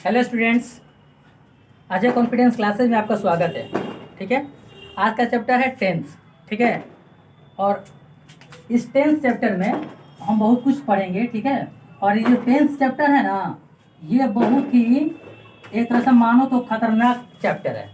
Hello students, Ajay confidence classes में आपका स्वागत है। ठीक है, आज का चैप्टर है टेंस। ठीक है, और इस टेंस चैप्टर में हम बहुत कुछ पढ़ेंगे। ठीक है, और ये जो टेंस चैप्टर है ना, ये बहुत ही एक तरह से मानो तो खतरनाक चैप्टर है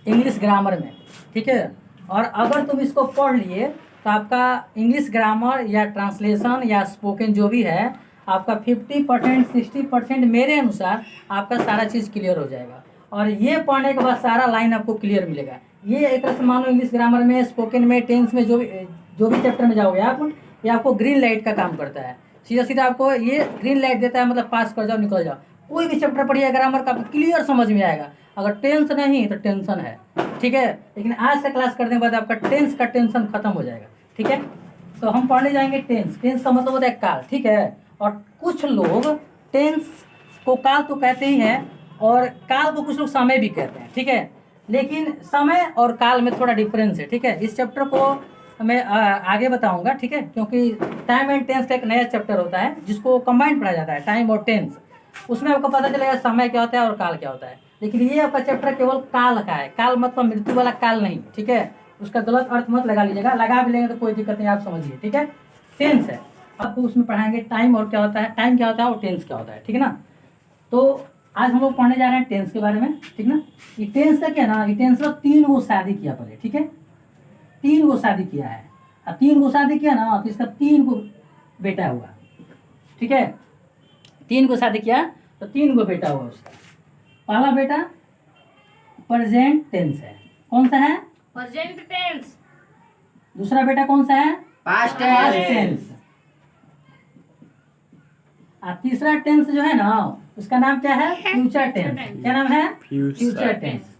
इंग्लिश ग्रामर में। ठीक है, और अगर तुम इसको पढ़ लिए तो आपका इंग्लिश ग्रामर या ट्रांसलेशन या स्पोकन जो भी है, आपका 50% 60% मेरे अनुसार आपका सारा चीज़ क्लियर हो जाएगा। और ये पढ़ने के बाद सारा लाइन आपको क्लियर मिलेगा। ये एक तरह से मान लो इंग्लिश ग्रामर में, स्पोकन में, टेंस में, जो भी चैप्टर में जाओगे आप, ये आपको ग्रीन लाइट का काम करता है। सीधा सीधा आपको ये ग्रीन लाइट देता है, मतलब पास कर जाओ, निकल जाओ। कोई भी चैप्टर पढ़िए ग्रामर का, आपको क्लियर समझ में आएगा। अगर टेंस नहीं तो टेंशन है। ठीक है, लेकिन आज से क्लास करने के बाद आपका टेंस का टेंशन खत्म हो जाएगा। ठीक है, तो हम पढ़ने जाएंगे टेंस। टेंस का मतलब होता है काल। ठीक है, और कुछ लोग टेंस को काल तो कहते ही हैं, और काल को कुछ लोग समय भी कहते हैं। ठीक है, लेकिन समय और काल में थोड़ा डिफरेंस है। ठीक है, इस चैप्टर को मैं आगे बताऊंगा। ठीक है, क्योंकि टाइम एंड टेंस का एक नया चैप्टर होता है जिसको कंबाइंड पढ़ा जाता है, टाइम और टेंस। उसमें आपको पता चलेगा समय क्या होता है और काल क्या होता है। लेकिन ये आपका चैप्टर केवल काल का है। काल मतलब मृत्यु वाला काल नहीं। ठीक है, उसका गलत अर्थ मत लगा लीजिएगा, लगा भी लेंगे तो कोई दिक्कत नहीं, आप समझिए। ठीक है, टेंस है, आपको उसमें पढ़ाएंगे टाइम और क्या होता है, टाइम क्या होता है और टेंस क्या होता है। ठीक है ना, तो आज हम लोग पढ़ने जा रहे हैं टेंस के बारे में। ठीक ना, ये टेंस का क्या ना, ये टेंस में 3 गो शादी किया पहले। ठीक है, 3 गो शादी किया है, और 3 गो शादी किया ना तो इसका 3 गो बेटा हुआ। ठीक है, 3 गो शादी किया तो 3 गो बेटा हुआ उसका। पहला बेटा प्रेजेंट टेंस है। कौन सा है? Present tense. दूसरा बेटा कौन सा है? Past tense. और तीसरा टेंस जो है ना, उसका नाम क्या है? Future tense. क्या नाम है? Future tense.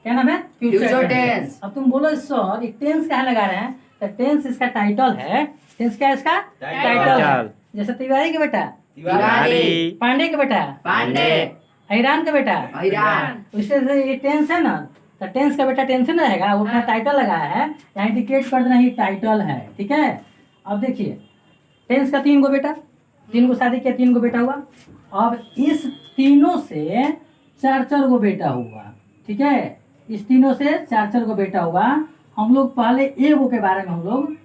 क्या नाम है? Future tense. अब तुम बोलो सर ये टेंस कहाँ लगा रहे हैं, तो टेंस इसका टाइटल है। टेंस क्या है इसका? टाइटल है। जैसे तिवारी के बेटा तिवारी, पांडे के बेटा पांडे, हैरान के बेटा हैरान। उससे ये टेंस है ना, तो टेंस का बेटा टेंस ना रहेगा, वो अपना टाइटल लगाया है, यहाँ इंडिकेट कर देना, ये टाइटल है। ठीक है, अब देखिए टेंस का 3 गो बेटा, 3 गो शादी किया, 3 गो बेटा हुआ। अब इस तीनों से 4 गो बेटा हुआ। ठीक है, इस तीनों से 4 गो बेटा हुआ। हम लोग पहले एक गो के बारे में हम लोग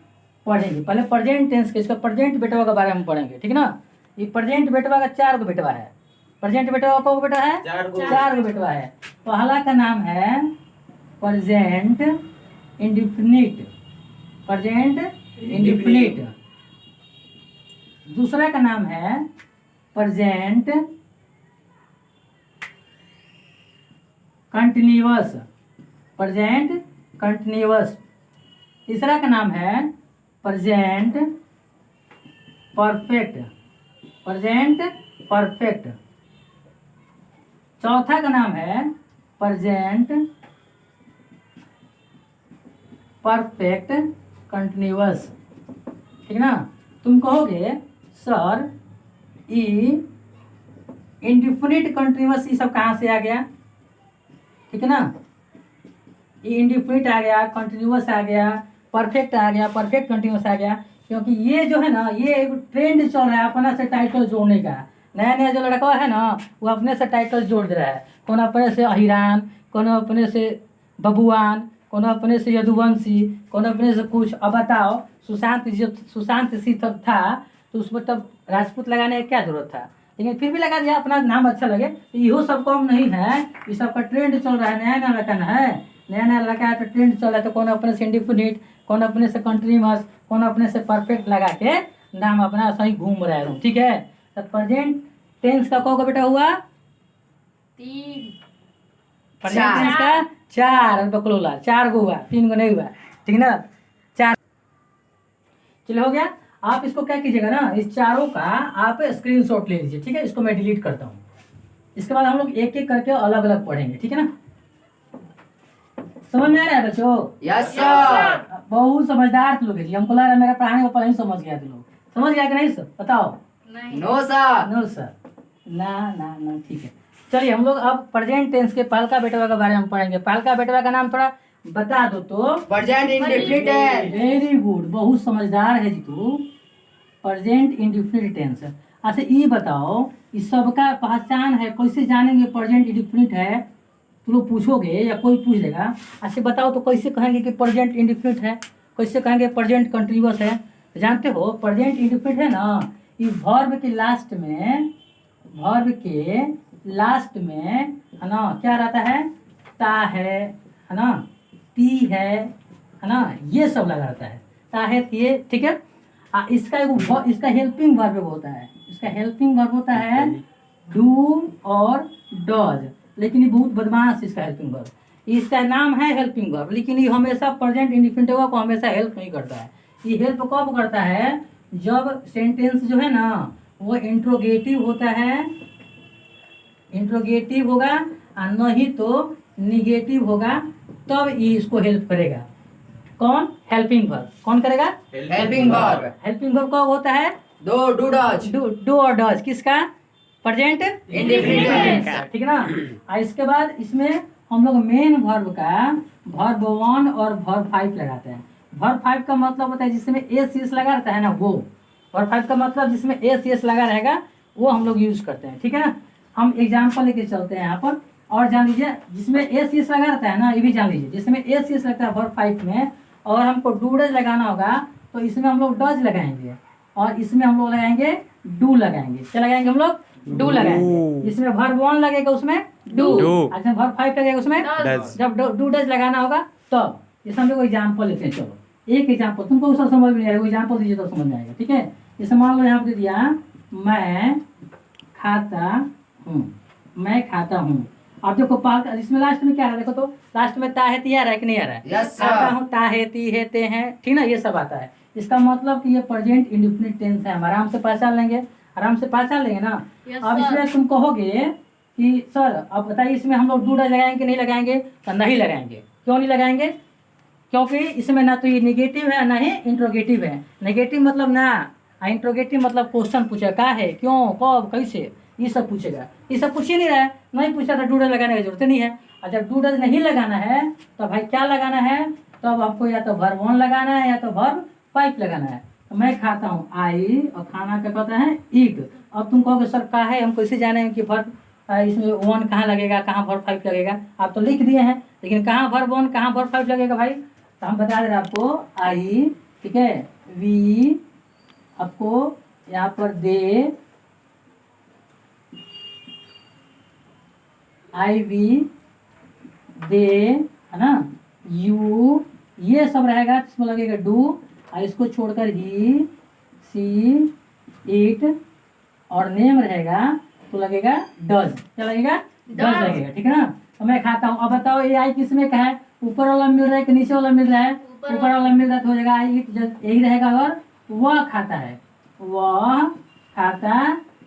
पढ़ेंगे। पहले प्रेजेंट टेंस के, इसका प्रेजेंट बेटवा के बारे में पढ़ेंगे। ठीक है ना, ये प्रेजेंट बेटवा का 4 गो बेटवा है। प्रेजेंट बेटवा का बेटा है 4 गो बेटवा है। पहला का नाम है प्रेजेंट इंडिफिनिट। Present indefinite. दूसरा का नाम है प्रेजेंट कंटिन्यूअस। Present continuous. तीसरा का नाम है प्रेजेंट परफेक्ट। Present perfect. चौथा का नाम है प्रेजेंट परफेक्ट कंटिन्यूअस। ठीक ना, तुम कहोगे सर ई इंडिफिनिट कंटिन्यूअस ये सब कहाँ से आ गया? ठीक है ना, ये इंडिफिनिट आ गया, कंटिन्यूअस आ गया, परफेक्ट आ गया, परफेक्ट कंटिन्यूअस आ गया, क्योंकि ये जो है ना, ये एक ट्रेंड चल रहा है अपना से टाइटल जोड़ने का। नया नया जो लड़का है ना, वो अपने से टाइटल जोड़ दे रहा है। कौन अपने से अहिरान, कौन अपने से बबुआन, कौन अपने से यदुवंशी, कौन अपने से कुछ। अब बताओ, सुशांत जब सुशांत सिंह तब था तो उसमें तब राजपूत लगाने की क्या जरूरत था, लेकिन फिर भी लगा दिया, अपना नाम अच्छा लगे। तो इहो सब कम नहीं है, ये सब का ट्रेंड चल रहा है। नया नया लड़का है, नया नया लड़का है तो ट्रेंड चल रहा है। तो कौन अपने से इंडिफिनिट, कौन अपने से कंटिन्यूअस, कौन अपने से परफेक्ट लगा के नाम अपना सही घूम रहा है। ठीक है, तो प्रेजेंट टेंस का कौन का बेटा हुआ? 3 प्रेजेंट टेंस का 4 बकलोला, 4 गो हुआ, 3 गो नहीं हुआ। ठीक ना, 4। चलो हो गया। आप इसको क्या कीजिएगा ना, इस चारों का आप स्क्रीनशॉट ले लीजिए। ठीक है, इसको मैं डिलीट करता हूँ। इसके बाद हम लोग एक एक करके अलग अलग पढ़ेंगे। ठीक है ना, समझ में आ रहा है बच्चों? Yes sir. बहुत समझदार लोग हैं जी, हमको लग रहा है मेरा पढ़ाने को पहले ही समझ गया। तुम लोग समझ गया कि नहीं सर? बताओ। No sir. नो सर, ना ना ना। ठीक है, चलिए हम लोग अब प्रेजेंट टेंस के पालका बेटवा के बारे में पढ़ेंगे। पालका बेटवा का नाम थोड़ा बता दो तो। Present indefinite tense. Very good, बहुत समझदार है जी तू। Present indefinite tense. अच्छा ये बताओ, इस सबका पहचान है, कैसे जानेंगे प्रेजेंट इंडेफिनिट है? तुम लोग पूछोगे या कोई पूछ देगा, अच्छा बताओ तो कैसे कहेंगे कि प्रेजेंट इंडेफिनिट है, कैसे कहेंगे प्रेजेंट कंटिन्यूअस है? तो जानते हो प्रेजेंट इंडेफिनिट है ना, ये वर्ब के लास्ट में, वर्ब के लास्ट में है ना क्या रहता है? ता है ना, ती है ना, ये सब लगा रहता है, ता है ती, ठीक है। इसका इसका हेल्पिंग वर्ब होता है, इसका हेल्पिंग वर्ब होता है डू और डज, लेकिन ये बहुत बदमाश इसका हेल्पिंग वर्ब, इसका नाम है हेल्पिंग वर्ब, लेकिन ये हमेशा प्रेजेंट इंडेफिनिट को हमेशा हेल्प नहीं करता है। ये हेल्प कब करता है? जब सेंटेंस जो है ना वो इंट्रोगेटिव होता है, इंट्रोगेटिव होगा और नहीं तो निगेटिव होगा, तब ये इसको हेल्प करेगा। कौन? Helping verb. कौन करेगा? Helping verb. हेल्पिंग वर्ब कब होता है? Do do does. डू और डज, किसका? Present indefinite. ठीक है ना। और इसके बाद इसमें हम लोग मेन वर्ब का वर्ब 1 और वर्ब 5 लगाते हैं। वर्ब 5 का मतलब होता है जिसमें ए सी एस लगा रहता है ना, वो वर्ब 5 का मतलब जिसमें ए सी एस लगा रहेगा वो हम लोग यूज करते हैं, ठीक है ना। हम एग्जाम्पल लेके चलते हैं यहाँ पर, और जान लीजिए जिसमें ए सी एस लगा रहता है ना, ये भी जान लीजिए जिसमें ए सी एस लगता है वर्ब 5 में, और हमको डू डज लगाना होगा तो इसमें हम लोग डज लगाएंगे, और इसमें हम लोग लगाएंगे डू लगाएंगे। क्या लगाएंगे हम लोग? डू लगाएंगे। इसमें वर्ब 1 लगेगा उसमें डू, अच्छा वर्ब 5 लगेगा उसमें डज। जब डू डज लगाना होगा तब। जैसे हम लोग एग्जाम्पल लेते हैं, चलो एक एग्जाम्पल, तुमको उसका समझ में नहीं आएगा, एग्जाम्पल दीजिए तो समझ में आएगा, ठीक है। जैसे मान लो यहाँ पे दे दिया मैं खाता हूँ, मैं खाता हूँ। अब देखो पाल इसमें लास्ट में क्या है, देखो तो लास्ट में ता है ती आ रहा है कि नहीं आ रहा है? Yes, sir. खाता हूँ, ता है ती है ते हैं, ठीक ना, ये सब आता है। इसका मतलब कि ये प्रेजेंट इंडेफिनिट टेंस है, हम आराम से पहचान लेंगे, आराम से पहचान लेंगे ना। Yes, अब sir. इसमें तुम कहोगे कि सर अब बताइए इसमें हम लोग डू डज लगाएंगे कि नहीं लगाएंगे? तो नहीं लगाएंगे। क्यों नहीं लगाएंगे? क्योंकि इसमें ना तो ये निगेटिव है ना ही इंट्रोगेटिव है। नेगेटिव मतलब ना, इंट्रोगेटिव मतलब क्वेश्चन पूछेगा, क्या है, क्यों, कब, कैसे, ये सब पूछेगा। ये सब पूछ ही नहीं रहा है, नहीं पूछा तो डू डज लगाने की जरूरत नहीं है। और जब डू डज नहीं लगाना है तो भाई क्या लगाना है? तो अब आपको या तो वर्ब 1 लगाना है या तो वर्ब 5 लगाना है। तो मैं खाता हूँ आई, और खाना क्या कहता है? ईट। अब तुम कहोगे सर क्या है, हम कैसे जाने कि वर्ब इसमें 1 कहाँ लगेगा, कहाँ वर्ब 5 लगेगा? आप तो लिख दिए हैं, लेकिन कहाँ वर्ब 1 कहाँ वर्ब 5 लगेगा भाई? तो हम बता दे रहे आपको, आई, ठीक है, वी, आपको यहाँ पर दे, आई वी, दे, है ना, यू, ये सब रहेगा, इसमें लगेगा डू, और इसको छोड़कर ही, सी, इट, और नेम रहेगा तो लगेगा डज। क्या लगेगा? डज लगेगा, ठीक है ना। तो मैं खाता हूँ। अब बताओ ये आई किस में का है? ऊपर वाला मिल रहा है कि नीचे वाला मिल रहा है? ऊपर वाला मिल रहा है तो हो जाएगा आई इट, यही रहेगा। और वह खाता है, वह खाता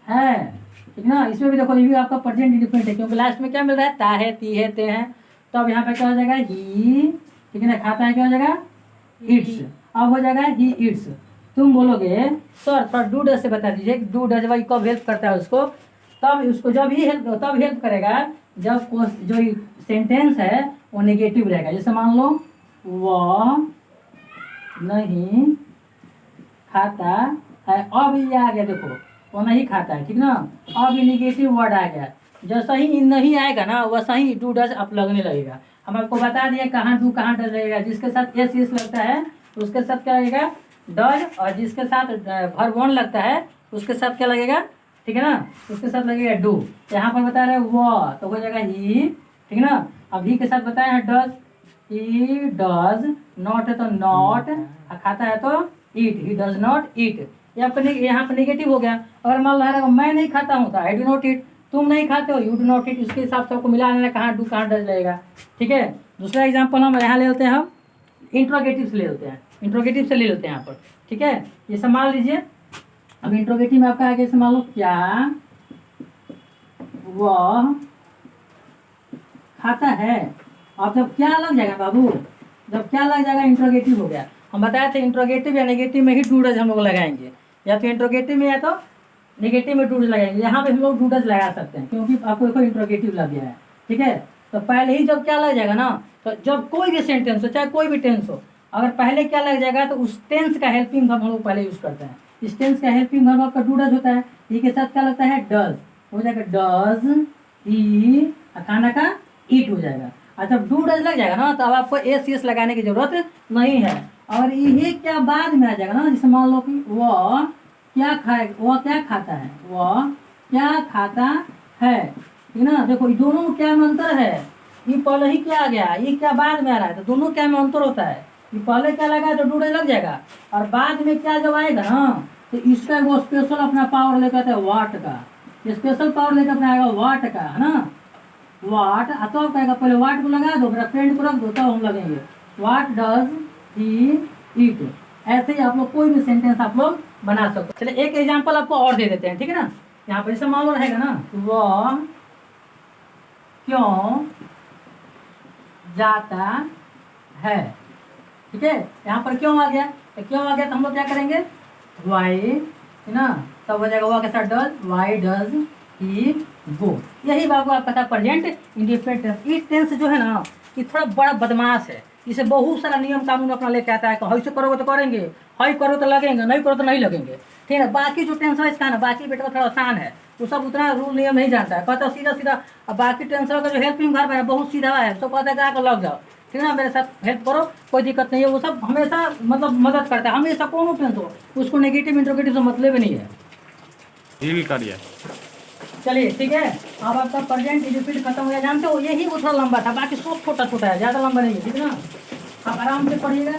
है, ठीक है ना। इसमें भी देखो ये भी आपका प्रेजेंट इंडेफिनिट है, क्योंकि लास्ट में क्या मिल रहा है? ता है, ती है, ते हैं। तो अब यहाँ पे क्या हो जाएगा? ही, ठीक है ना, खाता है क्या हो जाएगा? इट्स। अब हो जाएगा ही इट्स। तुम बोलोगे सर थोड़ा डू डज से बता दीजिए, डू डज भाई कब हेल्प करता है उसको? तब उसको जब ही हेल्प करेगा जब जो सेंटेंस है वो नेगेटिव रहेगा। जैसे मान लो वह नहीं खाता है, अब ये आ गया, देखो वो नहीं खाता है, ठीक ना। अब ये निगेटिव वर्ड आ गया, जैसा ही नहीं आएगा ना वैसा ही डू डज अब लगने लगेगा। हम आपको बता दिए कहाँ डू कहाँ डज लगेगा। जिसके साथ एस एस लगता है तो उसके साथ क्या लगेगा? डज, और जिसके साथ वर्ब 1 लगता है उसके साथ क्या लगेगा? ठीक है ना, उसके साथ लगेगा डू। यहाँ पर बता रहे हैं वो, तो हो जाएगा ही, ठीक है ना। अब ही के साथ बताया है डज, ही डज, नॉट है तो नॉट, खाता है तो ईट, ही डज नॉट ईट। यहाँ पर नेगेटिव हो गया। अगर मान लो मैं नहीं खाता हूँ तो आई डू नॉट ईट, तुम नहीं खाते हो, यू डू नॉट ईट। उसके हिसाब से आपको मिला लेना कहाँ डू कहाँ डज लगेगा, ठीक है। दूसरा एग्जाम्पल हम यहाँ ले लेते हैं, हम इंट्रोगेटिव से ले लेते हैं, इंट्रोगेटिव से ले लेते हैं यहाँ पर, ठीक है। ये सब मान लीजिए। अब इंट्रोगेटिव में आपका आगे से मान लो क्या वह खाता है। अब जब क्या लग जाएगा बाबू, जब क्या लग जाएगा इंट्रोगेटिव हो गया। हम बताए थे इंट्रोगेटिव या नेगेटिव में ही डू डज हम लोग लगाएंगे, या तो इंट्रोगेटिव में या तो नेगेटिव में डू डज लगाएंगे। यहाँ पे हम लोग डू डज लगा सकते हैं क्योंकि आपको देखो इंट्रोगेटिव लग गया है, ठीक है। तो पहले ही जब क्या लग जाएगा ना, तो जब कोई भी सेंटेंस हो चाहे कोई भी टेंस हो, अगर पहले क्या लग जाएगा तो उस टेंस का हेल्पिंग हम लोग पहले यूज करते हैं। इस टेंस का हेल्पिंग वर्ब आपका डू डज होता है, ई के साथ क्या लगता है डज, हो जाएगा डज ही, खाना का ईट हो जाएगा। अच्छा डू डज लग जाएगा ना तो अब आपको एस एस लगाने की जरूरत नहीं है। और ये क्या बाद में आ जाएगा ना, जैसे मान लो कि वह क्या खाए, वह क्या खाता है, वह क्या खाता है, ठीक ना। देखो ये दोनों में क्या में अंतर है, ये पहले ही क्या आ गया, ये क्या बाद में आ रहा है, तो दोनों क्या में अंतर होता है। ये पहले क्या लगा तो डू डज लग जाएगा, और बाद में क्या जब आएगा ना तो इसका वो स्पेशल अपना पावर लेकर आता है वाट का, स्पेशल पावर लेकर अपना आएगा वाट का, है ना। वाट तो आप कहेगा पहले वाट को लगा दो, फिर फ्रेंड को रख दो, तब हम लगेंगे वाट डज ही ईट। ऐसे ही आप लोग कोई भी सेंटेंस आप लोग बना सकते हो। चलिए एक एग्जांपल आपको और दे देते हैं, ठीक है ना। यहाँ पर जैसे मान लो रहेगा ना, वह क्यों जाता है, ठीक है। यहाँ पर क्यों आ गया, तो क्यों आ गया तो हम लोग क्या करेंगे वाई, है ना, तब हो जाएगा वह के साथ डज, वाई डज ही गो। यही बाबू आपका था प्रेजेंट इंडिफरेंट टेंस। ये टेंस जो है ना ये थोड़ा बड़ा बदमाश है, इसे बहुत सारा नियम कानून अपना लेके आता है कि हई से करोगे तो करेंगे, हई करो तो लगेंगे, नहीं करो तो नहीं लगेंगे, ठीक है। बाकी जो टेंस है इसका ना बाकी बेटा थोड़ा आसान है, वो सब उतना रूल नियम नहीं जानता है, कहता सीधा सीधा। अब बाकी टेंसर का जो हेल्पिंग वर्ब है बहुत सीधा है, सब कहता है कि आकर लग जाओ, ठीक है ना, मेरे साथ हेल्प करो, कोई दिक्कत नहीं है, वो सब हमेशा मतलब मदद करता है हमेशा, कौन टेंस हो उसको नेगेटिव इंट्रोगेटिव से मतलब ही नहीं है। ये भी करिए। चलिए ठीक है, अब आपका प्रेजेंट इंडिफिनिट खत्म हो गया। जानते हो यही वो थोड़ा लंबा था, बाकी सब छोटा छोटा है, ज़्यादा लंबा नहीं है, ठीक है ना। आप आराम से पढ़िएगा,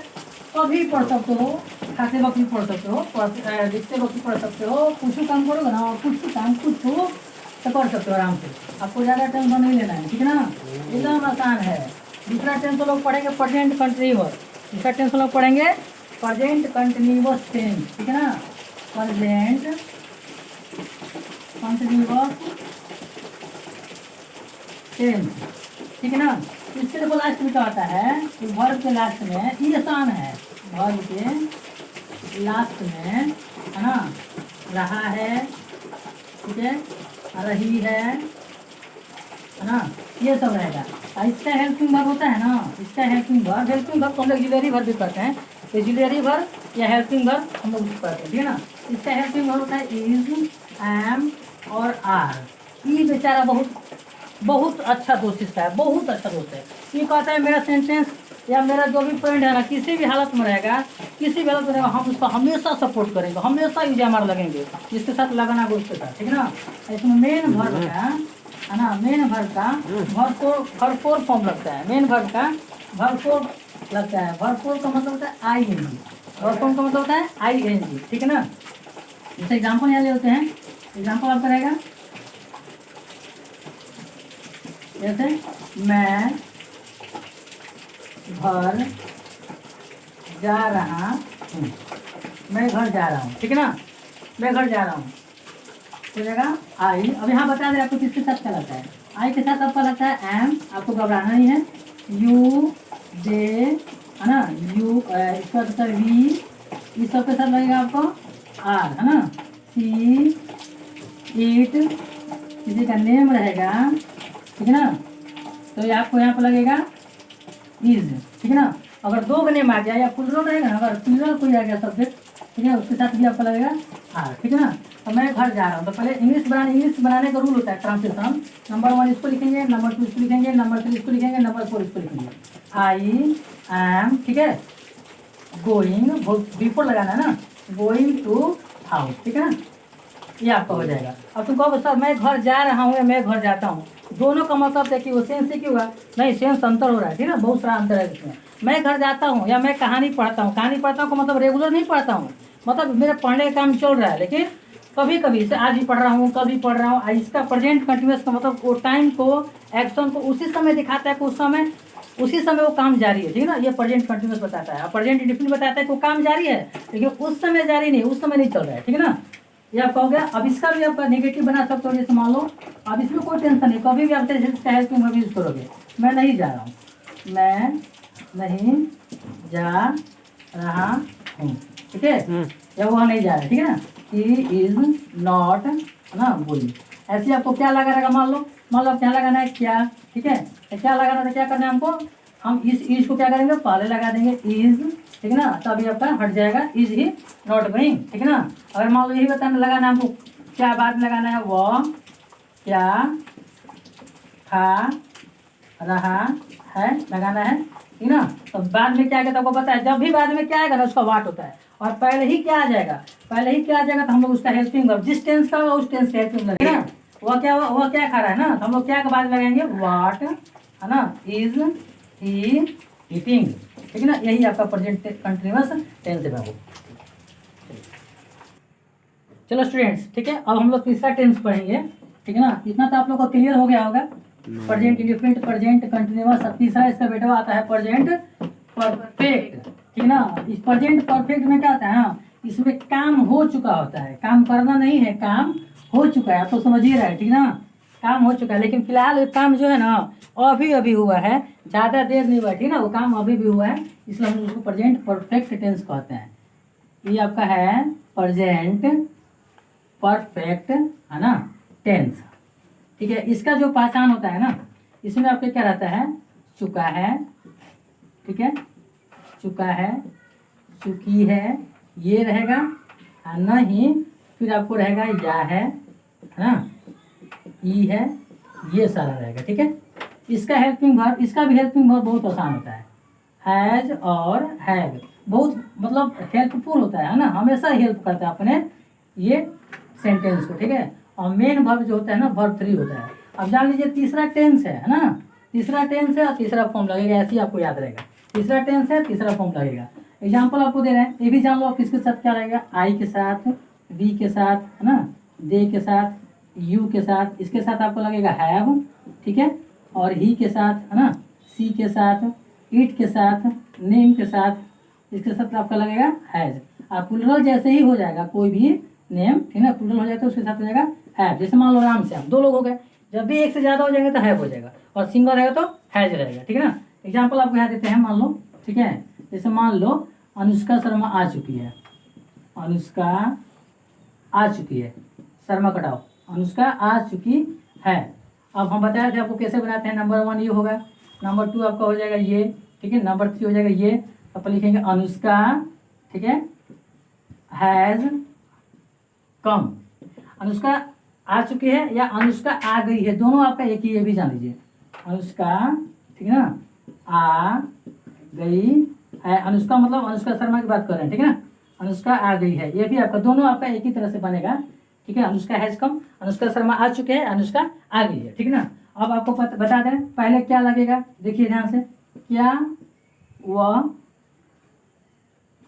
कभी पढ़ सकते हो, खाते वक्त भी पढ़ सकते हो, लिखते वक्त भी पढ़ सकते हो, कुछ काम करोगे ना, कुछ काम कुछ हो तो पढ़ सकते हो आराम से, आपको ज़्यादा टेंशन नहीं लेना है, ठीक है ना, एकदम आसान है। दूसरा टेंस लोग पढ़ेंगे प्रेजेंट कंटिन्यूअस, दूसरा टेंस लोग पढ़ेंगे प्रेजेंट कंटिन्यूअस टेंस, ठीक है ना, प्रेजेंट कंटिन्यूअस टेंस, ठीक है ना। इसके देखो लास्ट में क्या आता है, वर्ब के लास्ट में ये आसान है, वर्ब के लास्ट में है ना, रहा है, ठीक है, रही है ना, ये सब रहेगा। और इसका हेल्पिंग वर्ब होता है ना, इसका हेल्पिंग वर्ब को हम लोग ऑक्सिलरी वर्ब भी कहते हैं, ऑक्सिलरी वर्ब या हेल्पिंग वर्ब हम लोग कहते हैं, ठीक है ना। इसका हेल्पिंग वर्ब होता है इज, एम और आर। ये बेचारा बहुत अच्छा दोस्त इसका है, बहुत अच्छा दोस्त है। ये कहता है मेरा सेंटेंस या मेरा जो भी पॉइंट है ना किसी भी हालत में रहेगा, किसी भी हालत में रहेगा, हम उसको हमेशा सपोर्ट करेंगे, हमेशा यूज हमारा लगेंगे, जिसके साथ लगाना है उसके साथ, ठीक है ना। इसमें मेन वर्ब का है ना, मेन वर्ब का भरपूर फॉर्म लगता है, मेन वर्ब का भरपूर लगता है, भरपूर का मतलब होता है आई एन जी, भरपूर का मतलब होता है आई एन जी, ठीक है ना। जैसे एग्जाम्पल यहाँ ले होते हैं, एग्जाम्पल आपका रहेगा जैसे मैं घर जा रहा हूँ, मैं घर जा रहा हूँ, ठीक है ना, मैं घर जा रहा हूँ, तो जगह आई। अब यहाँ बता दें आपको किसके साथ क्या लगता है, आई के साथ आपका लगता है एम, आपको घबराना नहीं है, यू दे है ना, यू इसका लगता है वी, इस सब के साथ लगेगा आपको आर, है ना, सी, इट, किसी का नेम रहेगा, ठीक है ना, तो ये आपको यहाँ पर लगेगा इज, ठीक है ना। अगर दो का नेम आ गया या प्लूरल रहेगा ना, अगर प्लूरल कोई आ गया सब्जेक्ट, ठीक है, उसके साथ भी आपको लगेगा आर, ठीक है ना। तो मैं घर जा रहा हूँ, तो पहले इंग्लिश बनाने का रूल होता है ट्रांसलेशन, नंबर 1 इसको लिखेंगे, नंबर 2 इसको लिखेंगे, नंबर 3 इसको लिखेंगे, नंबर 4 इसको लिखेंगे। आई एम, ठीक है, गोइंग, बिफोर लगाना है ना, गोइंग टू हाउस, ठीक है ना, ये आपका हो जाएगा। अब तुम कहोगे सर मैं घर जा रहा हूँ या मैं घर जाता हूँ, दोनों का मतलब देखिए वो सेंस से क्यों हुआ, नहीं सेंस अंतर हो रहा है, ठीक है ना, बहुत सारा अंतर है इसमें। मैं घर जाता हूँ या मैं कहानी पढ़ता हूँ, कहानी पढ़ता हूँ का मतलब रेगुलर नहीं पढ़ता हूँ, मतलब मेरे पढ़ने का काम चल रहा है, लेकिन कभी कभी से आज भी पढ़ रहा हूँ, कभी पढ़ रहा हूँ। इसका प्रेजेंट कंटिन्यूअस का मतलब वो टाइम को, एक्शन को उसी समय दिखाता है कि उस समय उसी समय वो काम जारी है, ठीक है ना, ये प्रेजेंट कंटिन्यूअस बताता है। प्रेजेंट इंडेफिनिट बताता है कि वो काम जारी है लेकिन उस समय जारी नहीं, उस समय नहीं चल रहा है, ठीक है ना, ये आपका हो गया। अब इसका भी आपका नेगेटिव बना सकते हो, जैसे मान लो अब इसमें कोई टेंशन नहीं, कभी भी आप इसका हेल्प में यूज करोगे, मैं नहीं जा रहा हूँ, मैं नहीं जा रहा हूँ, ठीक है, या वह नहीं जा रहा है, ठीक है ना, ही इज नॉट ना गोइंग। ऐसे आपको क्या लगा रहेगा, मान लो क्या लगाना है क्या, ठीक है, तो क्या लगाना था, क्या करना है हमको, हम इस को क्या करेंगे, पहले लगा देंगे इज, ठीक है ना, तभी आपका हट जाएगा इज ही नॉट गोइंग, ठीक है ना। अगर मान लो यही बताना लगाना हमको, क्या बाद में लगाना है, वह क्या खा रहा है लगाना है, ठीक ना। तो बाद में क्या आएगा तो आपको पता है, जब भी बाद में क्या आएगा ना उसका वाट होता है, और पहले ही क्या आ जाएगा, पहले ही क्या आ जाएगा तो हम लोग उसका हेल्पिंग वर्ब, जिस टेंस का होगा उस टेंस का हेल्पिंग लगेगा ना। वह क्या खा रहा है ना, तो हम लोग क्या के बाद लगाएंगे, वाट, है ना, इज ही ईटिंग, ठीक है ना। यही आपका प्रेजेंट कंटिन्यूअस टेंस है बाबू। चलो स्टूडेंट्स, ठीक है, अब हम लोग तीसरा टेंस पढ़ेंगे, ठीक है ना। इतना तो आप लोग को क्लियर हो गया होगा, प्रेजेंट इंडिफिनिट, प्रेजेंट कंटिन्यूअस। अब तीसरा इसका बेटा आता है प्रेजेंट परफेक्ट, ठीक ना। इस प्रेजेंट परफेक्ट में क्या होता है ना, इसमें काम हो चुका होता है, काम करना नहीं है, काम हो चुका है, आप तो समझ ही रहे हैं, ठीक ना, काम हो चुका है। लेकिन फिलहाल ये काम जो है ना अभी अभी हुआ है, ज़्यादा देर नहीं हुआ, ठीक ना, वो काम अभी भी हुआ है, इसलिए हम उसको प्रेजेंट परफेक्ट टेंस कहते हैं। ये आपका है प्रेजेंट परफेक्ट, है ना, टेंस, ठीक है। इसका जो पहचान होता है ना, इसमें आपके क्या रहता है, चुका है, ठीक है, चुका है, चुकी है, ये रहेगा, नहीं, फिर आपको रहेगा या है ना, ई है, ये सारा रहेगा, ठीक है। इसका हेल्पिंग वर्ब, इसका भी हेल्पिंग वर्ब बहुत आसान होता है, हैज और हैव, बहुत मतलब हेल्पफुल होता है ना, हमेशा हेल्प करता है अपने ये सेंटेंस को, ठीक है। और मेन वर्ब जो होता है ना, वर्ब 3 होता है। अब जान लीजिए तीसरा टेंस है ना, तीसरा टेंस है और तीसरा फॉर्म लगेगा, ऐसे ही आपको याद रहेगा, तीसरा टेंस है तीसरा फॉर्म लगेगा। एग्जाम्पल आपको दे रहे हैं, ये भी जान लो आप किसके साथ क्या रहेगा, आई के साथ, वी के साथ, है ना, दे के साथ, यू के साथ, इसके साथ आपको लगेगा हैव, ठीक है, और ही के साथ, है ना, सी के साथ, इट के साथ, नेम के साथ, इसके साथ आपका लगेगा हैज। आप प्लुरल जैसे ही हो जाएगा कोई भी नेम, ठीक है, प्लुरल हो जाए तो उसके साथ हो जाएगा हैव। जैसे मान लो राम श्याम, 2 लोग हो गए, जब भी एक से ज़्यादा हो जाएंगे तो हैव हो जाएगा, और सिंगल रहेगा तो हैज रहेगा, ठीक है ना। एग्जाम्पल आपको यहाँ देते हैं, मान लो, ठीक है, जैसे मान लो अनुष्का शर्मा आ चुकी है, अनुष्का आ चुकी है, शर्मा कटाओ, अनुष्का आ चुकी है। अब हम बताए थे आपको कैसे बनाते हैं, नंबर 1 ये होगा, नंबर 2 आपका हो जाएगा ये, ठीक है, नंबर 3 हो जाएगा ये, अपन लिखेंगे अनुष्का, ठीक है, हैज कम, अनुष्का आ चुकी है या अनुष्का आ गई है, दोनों आपका एक ही, ये भी जान लीजिए, अनुष्का, ठीक है ना, आ गई है, अनुष्का मतलब अनुष्का शर्मा की बात कर रहे हैं, ठीक है ना, अनुष्का आ गई है, ये भी आपका दोनों आपका एक ही तरह से बनेगा, ठीक है। अनुष्का हैज कम, अनुष्का शर्मा आ चुके हैं, अनुष्का आ गई है, ठीक है ना। अब आपको बता दें पहले क्या लगेगा, देखिए ध्यान से, क्या वह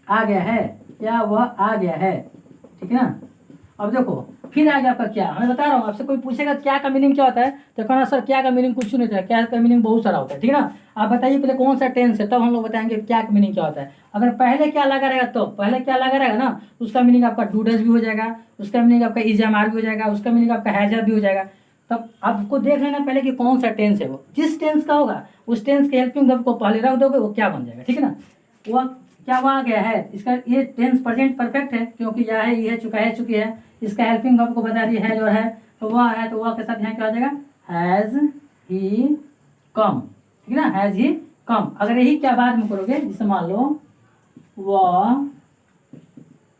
आ गया है, क्या वह आ गया है, ठीक है ना। अब देखो फिर आ गया आपका क्या, मैं बता रहा हूँ, आपसे कोई पूछेगा क्या का मीनिंग क्या होता है, तो कहना सर क्या का मीनिंग कुछ नहीं होता है, क्या का मीनिंग बहुत सारा होता है, ठीक है ना। आप बताइए पहले कौन सा टेंस है, तब हम लोग बताएंगे क्या का मीनिंग क्या होता है। अगर पहले क्या लगा रहेगा, तो पहले क्या लगा रहेगा ना, उसका मीनिंग आपका डूडस भी हो जाएगा, उसका मीनिंग आपका इजमार भी हो जाएगा, उसका मीनिंग आपका हैजर भी हो जाएगा। तब आपको देख लेना पहले कि कौन सा टेंस है, वो जिस टेंस का होगा उस टेंस के हेल्पिंग वर्ब को पहले रख दोगे, वो क्या बन जाएगा, ठीक है ना। वह क्या वह आ गया है, इसका ये टेंस प्रेजेंट परफेक्ट है, क्योंकि यह है, ये है, चुका है, चुकी है, इसका हेल्पिंग वर्ब को बता दी है जो है, तो वह है, तो वह के साथ यहाँ क्या हो जाएगा, हैज ही कम, ठीक है ना, हैज ही कम। अगर यही क्या बाद में करोगे, जैसे मान लो वह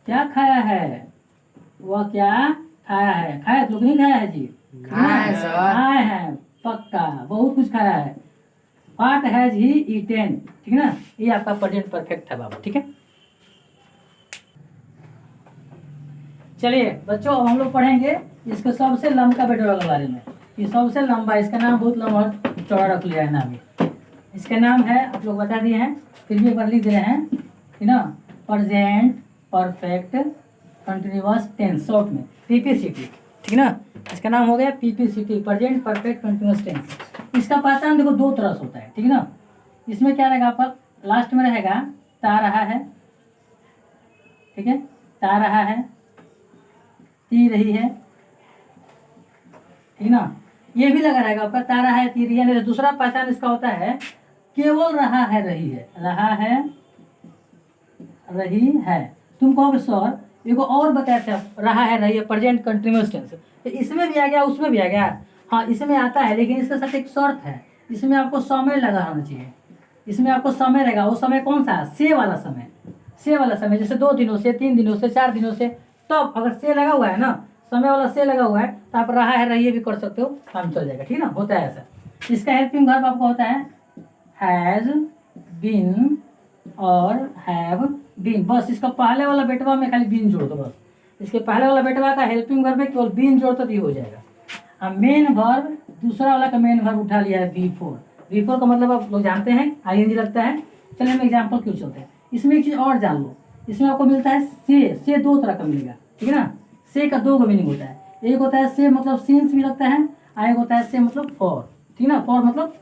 क्या खाया है, वह क्या खाया है, खाया तो नहीं खाया है जी, खाया है सर। खाया है, पक्का बहुत कुछ खाया है, व्हाट हैज ही ईटेन, ठीक है ना। ये आपका प्रेजेंट परफेक्ट है बाबू, ठीक है। चलिए बच्चों, अब हम लोग पढ़ेंगे इसके सबसे लंबा बेटा के बारे में। ये सबसे लंबा, इसका नाम बहुत लंबा चौड़ा रख लिया है नाम, इसका नाम है, आप लोग बता दिए हैं, फिर भी एक बार लिख दे रहे हैं, ठीक ना, present perfect continuous tense, short में पीपीसीटी, ठीक ना। इसका नाम हो गया PPCT, present perfect continuous tense. इसका पहचान देखो 2 तरह से होता है, ठीक है ना। इसमें क्या रहेगा आपका, लास्ट में रहेगा ता रहा है, ठीक है, ता रहा है, ती रही है, ठीक ना, ये भी लगा रहेगा आपका, ता रहा है, ती रही है। नहीं, दूसरा पहचान इसका होता है केवल रहा है, रही है, रहा है, रही है। तुम कहोगे सर एगो और बताया था, रहा है, रही है, प्रेजेंट कंटिन्यूअस टेंस, तो इसमें भी आ गया, उसमें भी आ गया, हाँ इसमें आता है, लेकिन इसके साथ एक शर्त है, इसमें आपको समय लगा होना चाहिए, इसमें आपको समय रहेगा, वो समय कौन सा है, से वाला समय, से वाला समय, जैसे 2 दिनों से, 3 दिनों से, 4 दिनों से। तब अगर से लगा हुआ है ना, समय वाला से लगा हुआ है, तो आप रहा है रहिए भी कर सकते हो, काम चल जाएगा, ठीक है ना, होता है ऐसा। इसका हेल्पिंग वर्ब आपको होता है हैज बीन और हैव बीन, बस इसका पहले वाला बेटवा में खाली बीन जोड़ दो, बस इसके पहले वाला बेटवा का हेल्पिंग वर्ब में केवल बीन जोड़ तो भी हो जाएगा। अब मेन वर्ब, दूसरा वाला का मेन वर्ब उठा लिया है V4। V4 का मतलब आप लोग जानते हैं ING लगता है। चलिए हम एग्जाम्पल क्यों चलते हैं। इसमें एक चीज़ और जान लो, इसमें आपको मिलता है से 2 तरह का मिलेगा, ठीक है ना। से का 2 मीनिंग होता है, एक होता है से मतलब सिंस भी लगता है, और एक होता है से मतलब फॉर, ठीक है ना। फॉर मतलब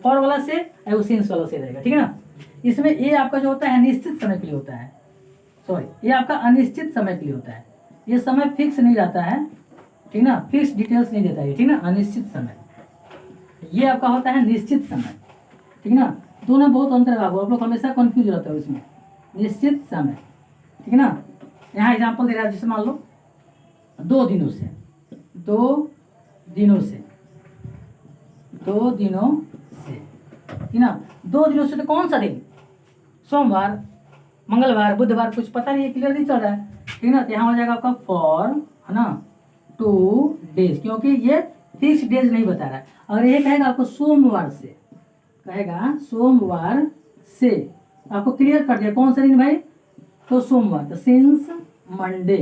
फॉर वाला से, और सिंस वाला से रहेगा, ठीक है ना। इसमें ये आपका जो होता है निश्चित समय के लिए होता है, सॉरी ये आपका अनिश्चित समय के लिए होता है। ये समय फिक्स नहीं रहता है, ठीक ना, फिक्स डिटेल्स नहीं देता है, ठीक ना, अनिश्चित समय। ये आपका होता है निश्चित समय, ठीक ना। दोनों बहुत अंतर है बाबू, आप लोग हमेशा कंफ्यूज रहते हो इसमें, निश्चित समय, ठीक है ना। यहाँ एग्जांपल दे रहा है, जैसे मान लो 2 दिनों से, 2 दिनों से, 2 दिनों से, ठीक ना। 2 दिनों से तो कौन सा दिन, सोमवार, मंगलवार, बुधवार, कुछ पता नहीं है, क्लियर नहीं चल रहा है, ठीक ना। तो यहाँ हो जाएगा आपका फॉर, है ना, 2 डेज, क्योंकि ये फिक्स डेज नहीं बता रहा है। अगर ये कहेगा आपको सोमवार से, कहेगा सोमवार से, आपको क्लियर कर दिया कौन सा दिन भाई, तो सोमवार, तो सिंस मंडे,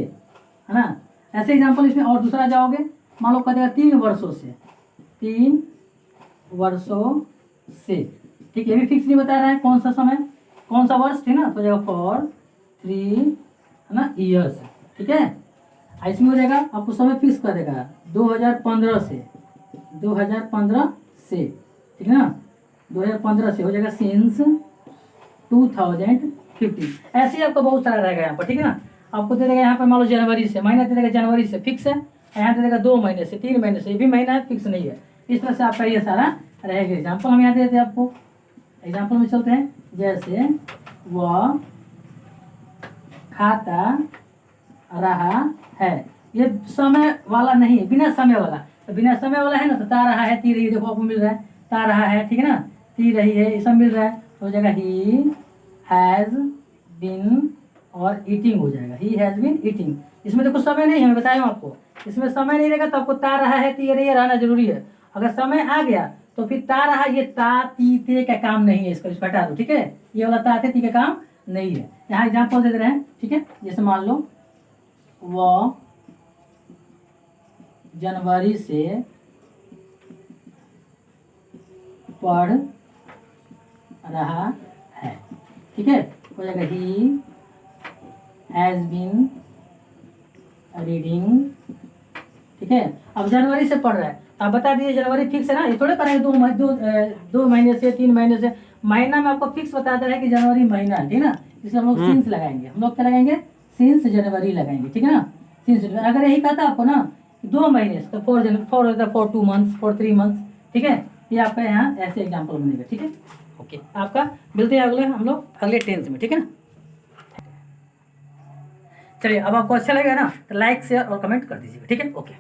है ना। ऐसे एग्जांपल इसमें और दूसरा जाओगे, मान लो कह देगा 3 वर्षों से, 3 वर्षों से, ठीक है, ये भी फिक्स नहीं बता रहा है कौन सा समय, कौन सा वर्ष, ठीक ना, तो जाएगा फॉर 3, है ना, ईयर्स, ठीक है। इसमें हो जाएगा आपको समय फिक्स कर देगा 2015 से, 2015 से, ठीक है ना, 2015 से हो जाएगा सिंस 2015। ऐसे ही आपको बहुत सारा रहेगा यहाँ पर, ठीक है ना। आपको दे देगा यहाँ पर मान लो जनवरी से, महीना दे देगा जनवरी से, फिक्स है। यहाँ दे देगा 2 महीने से, 3 महीने से, ये भी महीना है, फिक्स नहीं है। इस तरह से आपका ये सारा रहेगा। एग्जाम्पल हम यहाँ दे देते हैं आपको, एग्जाम्पल में चलते हैं, जैसे वह खाता रहा है, ये समय वाला नहीं है, बिना समय वाला, तो बिना समय वाला है ना, तो ता रहा है, ती रही है, देखो आपको मिल रहा है, ता रहा है, ठीक है ना, ती रही है, ये सब मिल रहा है, तो हो जाएगा ही हैज़ बीन और ईटिंग हो जाएगा, ही हैज़ बीन ईटिंग। इसमें देखो समय नहीं है, मैं बताया हूँ आपको, इसमें समय नहीं रहेगा तो आपको ता रहा है, ती रही है रहना जरूरी है। अगर समय आ गया तो फिर ता रहा, ये ता ती ते का काम नहीं है, इसको हटा दो, ठीक है, ये वाला ता ते ती का काम नहीं है। यहाँ एग्जाम्पल दे रहे हैं, ठीक है, जैसे मान लो वह जनवरी से पढ़ रहा है, ठीक है, हो जाएगा ही हैज बीन रीडिंग, ठीक है। अब जनवरी से पढ़ रहा है, आप बता दीजिए जनवरी फिक्स है ना, ये थोड़े करेंगे 2 महीने से, 3 महीने से, महीना में आपको फिक्स बताता है कि जनवरी महीना है, ठीक है ना। इसलिए हम लोग सिंस लगाएंगे, हम लोग क्या लगाएंगे, सिंस जनवरी लगाएंगे, ठीक है ना, सिंस। अगर यही कहता आपको ना 2 महीने से, तो फॉर 2 मंथ्स, फॉर 3 मंथ्स, ठीक है। ये आपका यहाँ ऐसे एग्जाम्पल बनेगा, ठीक है। ओके, आपका मिलते हैं अगले हम लोग अगले टेंस में, ठीक है ना। चलिए, अब आपको अच्छा लगेगा ना, तो लाइक शेयर और कमेंट कर दीजिएगा, ठीक है। ओके।